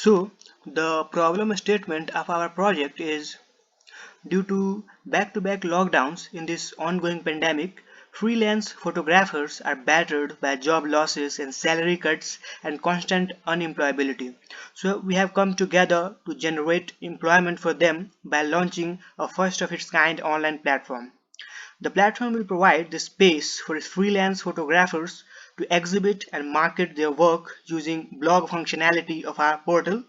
So the problem statement of our project is: due to back-to-back lockdowns in this ongoing pandemic, freelance photographers are battered by job losses and salary cuts and constant unemployability. So we have come together to generate employment for them by launching a first of its kind online platform. The platform will provide the space for freelance photographers to exhibit and market their work using blog functionality of our portal.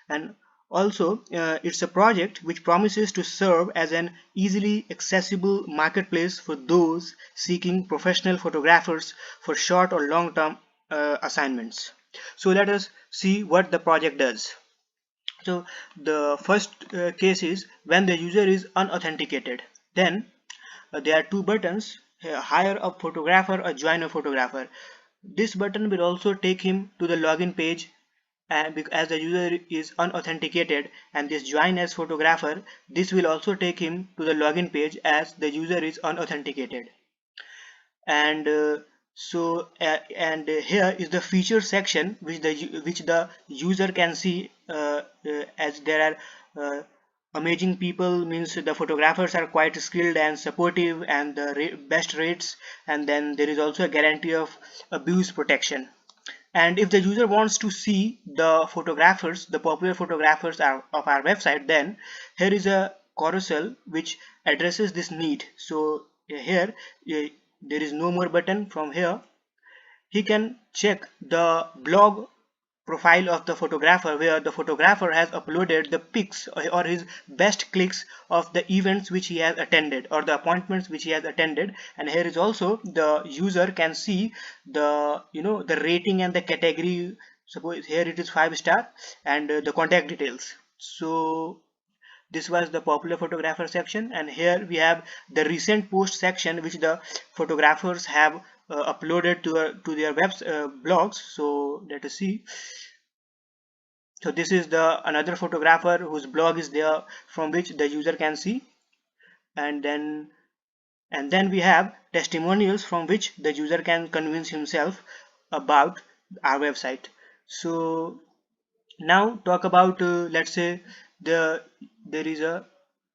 And also it's a project which promises to serve as an easily accessible marketplace for those seeking professional photographers for short or long term assignments. So let us see what the project does. So the first case is when the user is unauthenticated. Then there are two buttons: hire a photographer or join a photographer. This button will also take him to the login page, and as the user is unauthenticated, and this join as photographer, this will also take him to the login page as the user is unauthenticated. And here is the feature section which the user can see, as there are amazing people, means the photographers are quite skilled and supportive, and the best rates, and then there is also a guarantee of abuse protection. And if the user wants to see the photographers, the popular photographers of our website, then here is a carousel which addresses this need. So here there is no more button. From here he can check the blog profile of the photographer, where the photographer has uploaded the pics or his best clicks of the events which he has attended or the appointments which he has attended. And here is also the user can see the the rating and the category. Suppose here it is 5 star, and the contact details. So this was the popular photographer section, and here we have the recent post section which the photographers have uploaded to their blogs. So let us see. So this is the another photographer whose blog is there, from which the user can see. And then we have testimonials from which the user can convince himself about our website. So now talk about, let's say there is a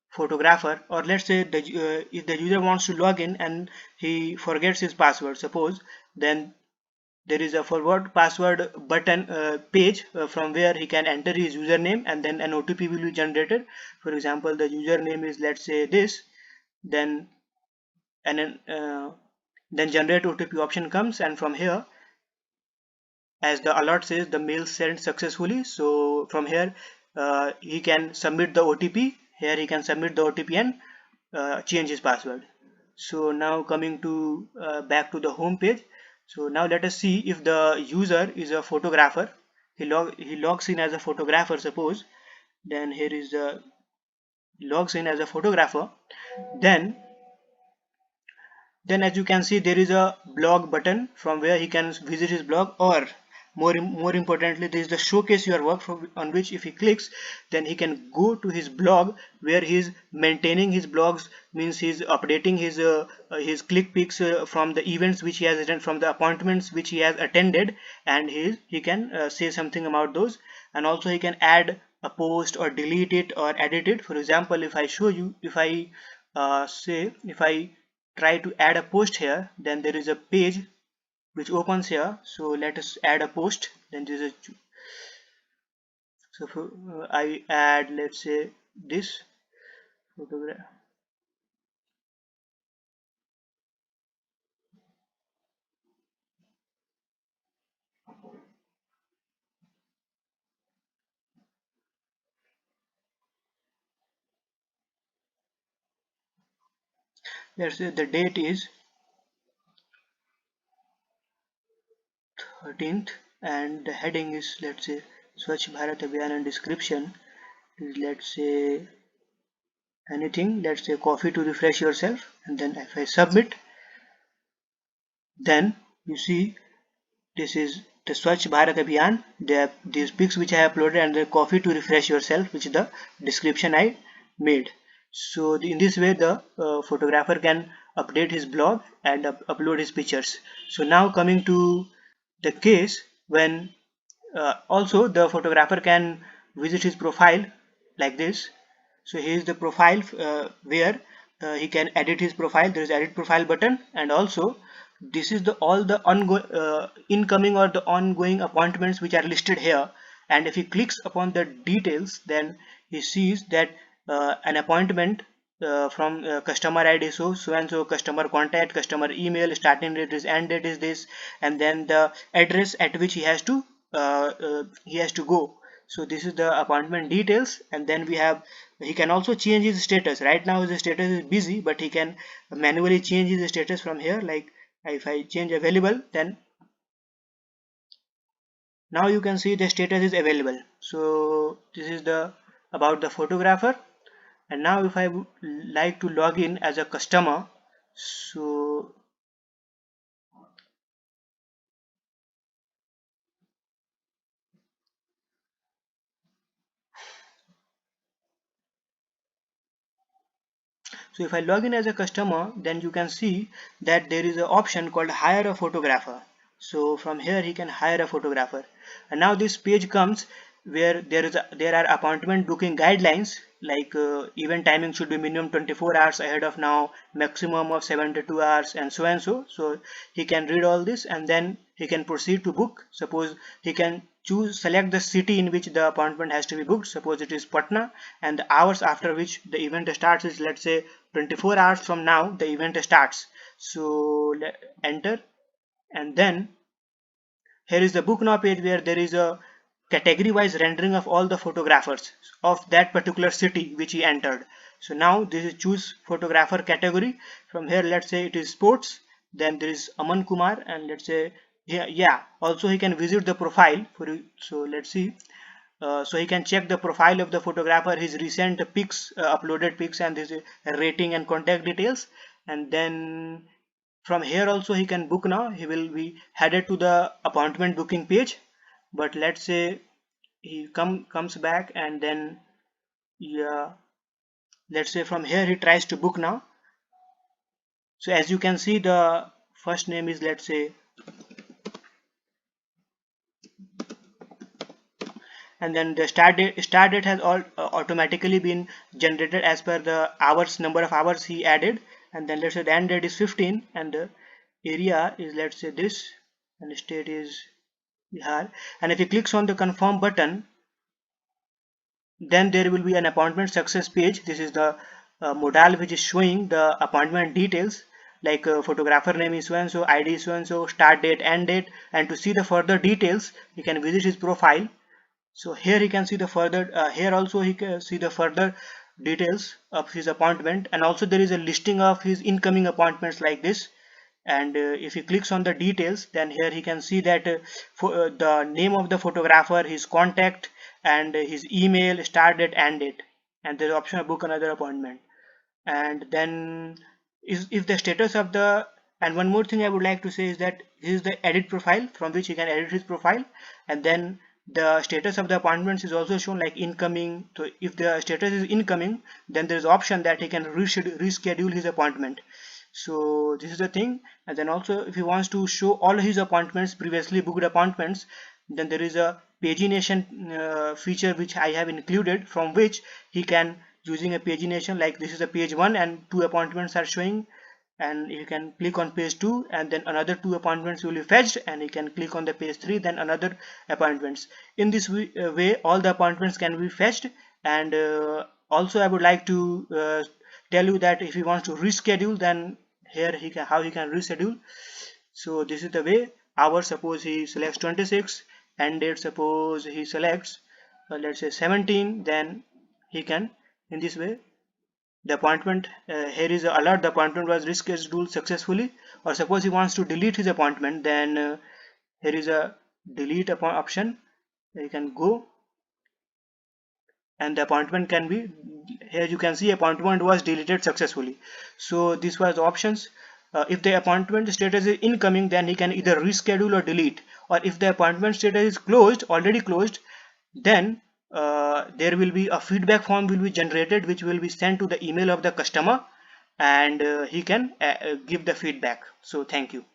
photographer, or let's say if the user wants to log in and he forgets his password, suppose, then there is a forward password button page from where he can enter his username, and then an OTP will be generated. For example, the username is, let's say, this. Then then generate OTP option comes, and from here, as the alert says, the mail sent successfully. So from here he can submit the OTP. Here he can submit the OTP and change his password. So now coming to back to the home page. So now let us see if the user is a photographer. He logs in as a photographer, suppose. Then here is the logs in as a photographer. Then as you can see, there is a blog button from where he can visit his blog, or more importantly, there is the showcase your work, on which if he clicks, then he can go to his blog, where he is maintaining his blogs, means he is updating his click pics from the events which he has attended, from the appointments which he has attended, and he can say something about those. And also he can add a post or delete it or edit it. For example, if I show you, if I try to add a post here, then there is a page which opens here. So let us add a post. Then this is I add, let's say, this photograph. Let's say the date is 13th, and the heading is, let's say, Swachh Bharat Abhiyan, and description is, let's say, anything, let's say coffee to refresh yourself. And then if I submit, then you see this is the Swachh Bharat Abhiyan. There are these pics which I uploaded, and the coffee to refresh yourself, which is the description I made. So in this way, the photographer can update his blog and upload his pictures. So now coming to the case when Also the photographer can visit his profile like this. So here is the profile where he can edit his profile. There is edit profile button, and also this is the all the ongoing incoming or the ongoing appointments which are listed here. And if he clicks upon the details, then he sees that an appointment from customer ID, so and so, customer contact, customer email, starting date is, end date is this, and then the address at which he has to go. So this is the appointment details. And then we have, he can also change his status. Right now his status is busy, but he can manually change his status from here. Like if I change available, then now you can see the status is available. So this is the about the photographer. And now if I would like to log in as a customer, so if I log in as a customer, then you can see that there is an option called hire a photographer. So from here he can hire a photographer. And now this page comes where there are appointment booking guidelines, like event timing should be minimum 24 hours ahead of now, maximum of 72 hours, and so and so. So he can read all this, and then he can proceed to book. Suppose he can select the city in which the appointment has to be booked. Suppose it is Patna, and the hours after which the event starts is, let's say, 24 hours from now the event starts. So enter, and then here is the book now page where there is a category wise rendering of all the photographers of that particular city which he entered. So now this is choose photographer category. From here, let's say it is sports, then there is Aman Kumar, and let's say, yeah, also he can visit the profile for you. So let's see. So he can check the profile of the photographer, his recent pics, uploaded pics, and his rating and contact details. And then from here also he can book. Now he will be headed to the appointment booking page. But let's say he comes back, and then, yeah, let's say from here he tries to book now. So as you can see, the first name is, let's say, and then the start date has all automatically been generated as per the hours, number of hours he added. And then let's say the end date is 15, and the area is, let's say, this, and the state is Bihar. And if he clicks on the confirm button, then there will be an appointment success page. This is the modal which is showing the appointment details, like photographer name is so and so, ID is so and so, start date, end date. And to see the further details, you can visit his profile. So here he can see the further, here also he can see the further details of his appointment, and also there is a listing of his incoming appointments like this. And if he clicks on the details, then here he can see that the name of the photographer, his contact, and his email, start date, end date, and there's option of book another appointment. And then if the status of the, and one more thing I would like to say is that this is the edit profile from which he can edit his profile. And then the status of the appointments is also shown, like incoming. So if the status is incoming, then there is option that he can reschedule his appointment. So this is the thing. And then also if he wants to show all his appointments, previously booked appointments, then there is a pagination feature which I have included, from which he can, using a pagination, like this is a page 1 and 2 appointments are showing, and you can click on page 2, and then another 2 appointments will be fetched, and you can click on the page 3, then another appointments. In this way all the appointments can be fetched. And also I would like to tell you that if he wants to reschedule, then here he can, how he can reschedule. So this is the way. Hours, suppose he selects 26, and date, suppose he selects let's say 17, then he can, in this way, the appointment, here is a alert, the appointment was rescheduled successfully. Or suppose he wants to delete his appointment, then here is a delete option. You can go, and the appointment can be, here you can see appointment was deleted successfully. So this was the options. If the appointment status is incoming, then he can either reschedule or delete. Or if the appointment status is closed, already closed, then there will be a feedback form will be generated, which will be sent to the email of the customer, and he can give the feedback. So thank you.